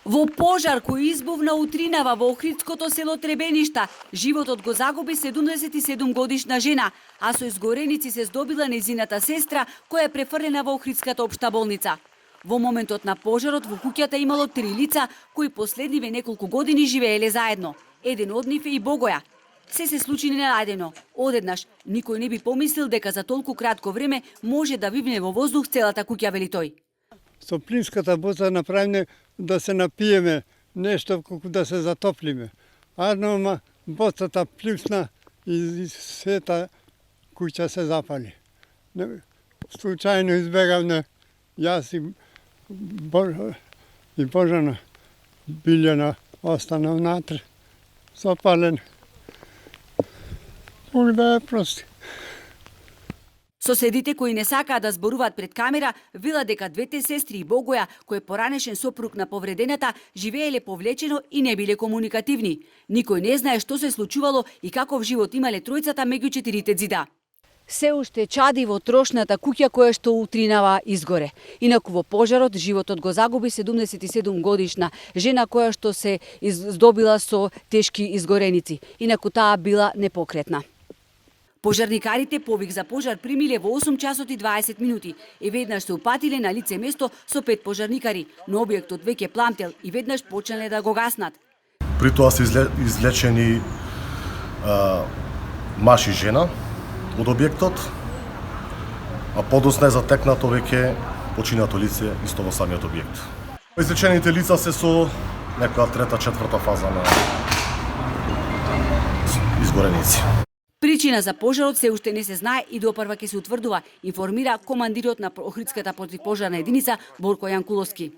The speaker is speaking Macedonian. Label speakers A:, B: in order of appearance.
A: Во пожар кој избувна утринава во Охридското село Требеништа, животот го загуби 77 годишна жена, а со изгореници се здобила незината сестра, која е префрлена во Охридската општа болница. Во моментот на пожарот во куќата имало 3 лица кои последниве неколку години живееле заедно. Еден од нив е и Богоја. Се случи ненајдено. Одеднаш никој не би помислил дека за толку кратко време може да вивне во воздух целата куќа, вели тој.
B: Со плинската боца направиме да се напиеме нешто колку да се затоплиме. Арнома боцата плюсна и сета куќа се запали. Случајно избегавме јас и Божана Билјана остана внатре запален. Бог да ја прости.
A: Соседите кои не сакаат да зборуваат пред камера велат дека двете сестри и Богоја, кој е поранешен сопруг на повредената, живееле повлечено и не биле комуникативни. Никој не знае што се случувало и каков живот имале тројцата меѓу четирите ziда. Се уште чади во трошната куќа која што утринава изгоре. Инаку во пожарот животот го загуби 77 годишна жена која што се здобила со тешки изгореници. Инаку таа била непокретна. Пожарникарите повик за пожар примиле во 8 часот и 20 минути и веднаш се упатиле на лице место со 5 пожарникари, но објектот веќе пламтел и веднаш почнале да го гаснат.
C: При тоа се извлечени маж и жена од објектот, а подоцна е затекнато веќе починато лице исто во самиот објект. Извлечените лица се со некоја трета, четврта фаза на изгореници.
A: Причина за пожарот се уште не се знае и допарва ќе се утврдува, информира командирот на Охридската противпожарна единица Борко Јанкуловски.